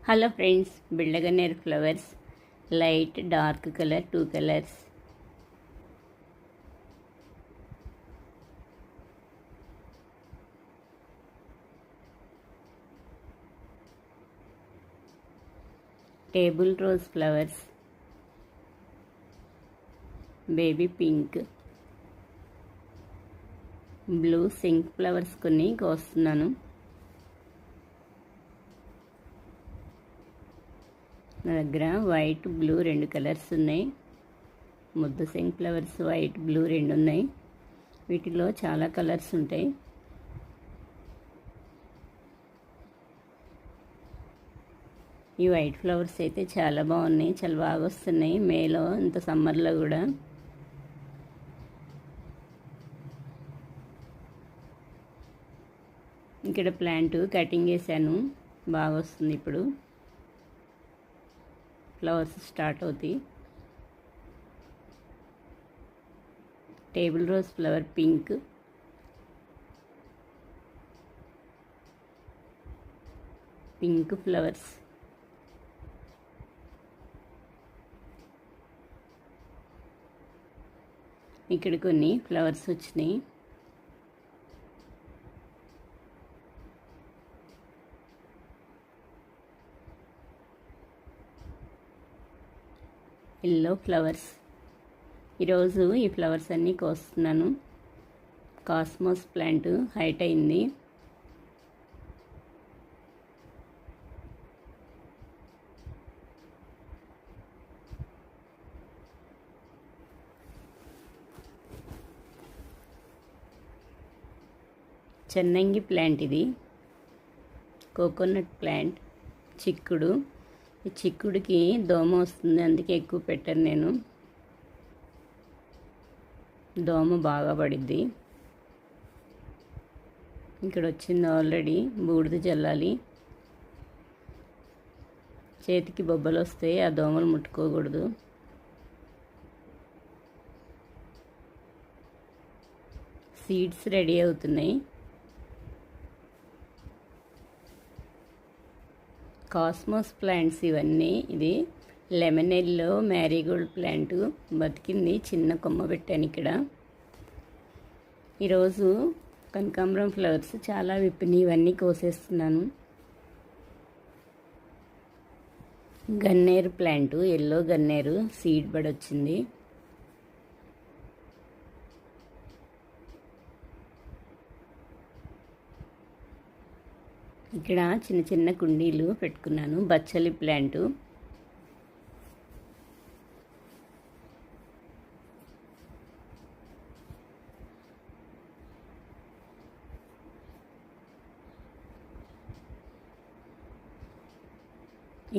Hello friends, బిళ్ళగన్నేరు flowers, light dark colour, 2 colours. Table rose flowers, baby pink, blue sink flowers కొన్ని కోస్తున్నాను. నా దగ్గర వైట్ బ్లూ 2 కలర్స్ ఉన్నాయి. ముద్ద సింక్ ఫ్లవర్స్ వైట్ బ్లూ 2 ఉన్నాయి. వీటిలో చాలా కలర్స్ ఉంటాయి. ఈ వైట్ ఫ్లవర్స్ అయితే చాలా బాగున్నాయి, చాలా బాగా వస్తున్నాయి మేలో, ఇంత సమ్మర్లో కూడా. ఇక్కడ ప్లాంట్ కటింగ్ వేసాను, బాగా వస్తుంది. ఇప్పుడు ఫ్లవర్స్ స్టార్ట్ అవుతాయి. Table rose flower pink, pink flowers, ఇక్కడ కొన్ని ఫ్లవర్స్ వచ్చినాయి. Yellow flowers. ఈరోజు ఈ ఫ్లవర్స్ అన్నీ కోస్తున్నాను. కాస్మోస్ ప్లాంట్ హైట్ అయింది. చెన్నంగి ప్లాంట్ ఇది. కోకోనట్ ప్లాంట్, చిక్కుడు. ఈ చిక్కుడికి దోమ వస్తుంది, అందుకే ఎక్కువ పెట్టాను నేను. దోమ బాగా పడిద్ది. ఇక్కడ వచ్చింది ఆల్రెడీ. బూడిద చల్లాలి. చేతికి బొబ్బలు వస్తాయి, ఆ దోమలు ముట్టుకోకూడదు. సీడ్స్ రెడీ అవుతున్నాయి. కాస్మోస్ ప్లాంట్స్ ఇవన్నీ. ఇది లెమన్ ఎల్లో మ్యారీగోల్డ్ ప్లాంట్, బతికింది. చిన్న కొమ్మ పెట్టాను ఇక్కడ. ఈరోజు కనకాంబరం ఫ్లవర్స్ చాలా విప్పినాయి, ఇవన్నీ కోసేస్తున్నాను. గన్నేరు ప్లాంట్, ఎల్లో గన్నేరు, సీడ్ బడ్ వచ్చింది. ఇక్కడ చిన్న చిన్న కుండీలు పెట్టుకున్నాను. బచ్చలి ప్లాంటు,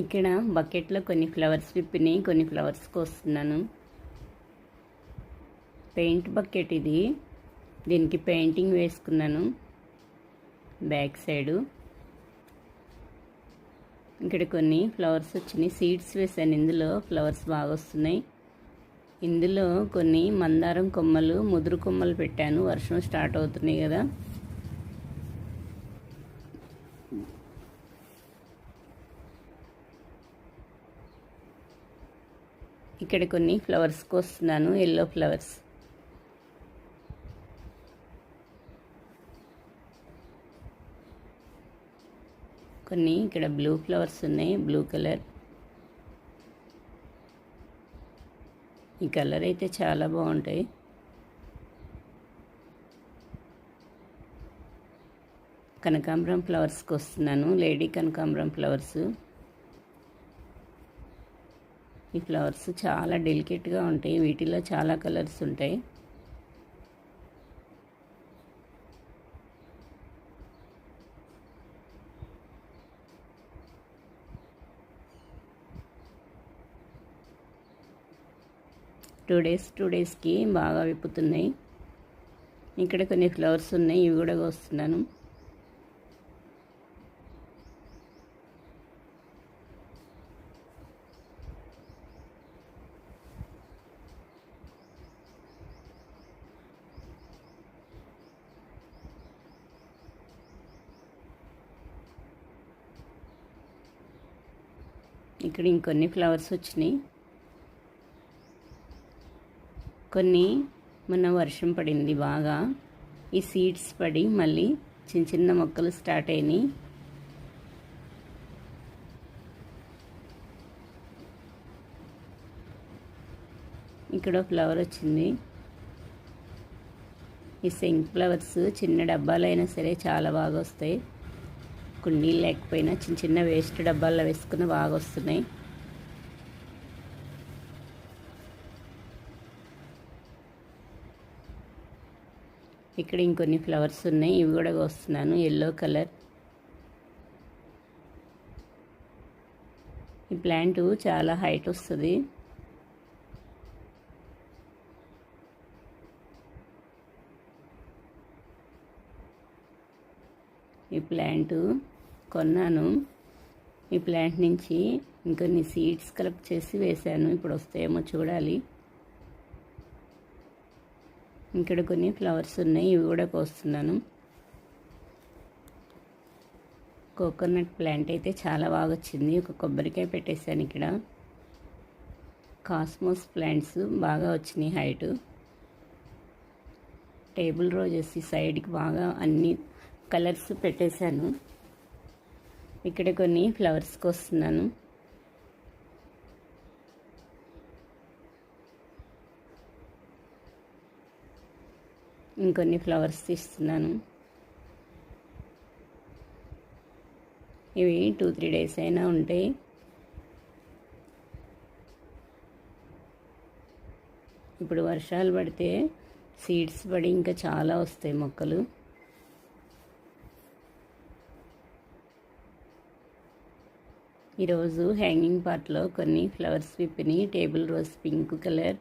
ఇక్కడ బకెట్లో కొన్ని ఫ్లవర్స్ విప్పినాయి, కొన్ని ఫ్లవర్స్ కోస్తున్నాను. పెయింట్ బకెట్ ఇది. దీనికి పెయింటింగ్ వేసుకున్నాను బ్యాక్ సైడు. ఇక్కడ కొన్ని ఫ్లవర్స్ వచ్చినాయి, సీడ్స్ వేసాను. ఇందులో ఫ్లవర్స్ బాగా వస్తున్నాయి. ఇందులో కొన్ని మందారం కొమ్మలు, ముదురు కొమ్మలు పెట్టాను. వర్షం స్టార్ట్ అవుతున్నాయి కదా. ఇక్కడ కొన్ని ఫ్లవర్స్ కోస్తున్నాను, ఎల్లో ఫ్లవర్స్. కొన్ని ఇక్కడ బ్లూ ఫ్లవర్స్ ఉన్నాయి, బ్లూ కలర్. ఈ కలర్ అయితే చాలా బాగుంటాయి. కనకాంబరం ఫ్లవర్స్కి వస్తున్నాను, లేడీ కనకాంబరం ఫ్లవర్స్. ఈ ఫ్లవర్స్ చాలా డెలికేట్గా ఉంటాయి, వీటిలో చాలా కలర్స్ ఉంటాయి. టూ డేస్కి బాగా విప్పుతున్నాయి. ఇక్కడ కొన్ని ఫ్లవర్స్ ఉన్నాయి, ఇవి కూడా కోస్తున్నాను. ఇక్కడ ఇంకొన్ని ఫ్లవర్స్ వచ్చినాయి. కొన్ని మొన్న వర్షం పడింది బాగా, ఈ సీడ్స్ పడి మళ్ళీ చిన్న చిన్న మొక్కలు స్టార్ట్ అయినాయి. ఇక్కడ ఫ్లవర్ వచ్చింది. ఈ సింక్ ఫ్లవర్స్ చిన్న డబ్బాలైనా సరే చాలా బాగా వస్తాయి. కుండీలు లేకపోయినా చిన్న చిన్న వేస్ట్ డబ్బాల్లో వేసుకుని బాగా వస్తున్నాయి. ఇక్కడ ఇంకొన్ని ఫ్లవర్స్ ఉన్నాయి, ఇవి కూడా వస్తున్నాను. Yellow colour. ఈ ప్లాంట్ చాలా హైట్ వస్తుంది. ఈ ప్లాంట్ కొన్నాను. ఈ ప్లాంట్ నుంచి ఇంకొన్ని సీడ్స్ కలెక్ట్ చేసి వేశాను. ఇప్పుడు వస్తాయేమో చూడాలి. ఇక్కడ కొన్ని ఫ్లవర్స్ ఉన్నాయి, ఇవి కూడా కోస్తున్నాను. కోకోనట్ ప్లాంట్ అయితే చాలా బాగా వచ్చింది. ఒక కొబ్బరికాయ పెట్టేశాను. ఇక్కడ కాస్మోస్ ప్లాంట్స్ బాగా వచ్చినాయి హైట్. టేబుల్ రోజెస్ ఈ సైడ్కి బాగా అన్ని కలర్స్ పెట్టేశాను. ఇక్కడ కొన్ని ఫ్లవర్స్కి వస్తున్నాను. ఇంకొన్ని ఫ్లవర్స్ తీస్తున్నాను. ఇవి 2-3 డేస్ అయినా ఉంటాయి. ఇప్పుడు వర్షాలు పడితే సీడ్స్ పడి ఇంకా చాలా వస్తాయి మొక్కలు. ఈరోజు హ్యాంగింగ్ పార్ట్లో కొన్ని ఫ్లవర్స్ విప్పిని. Table rose pink colour,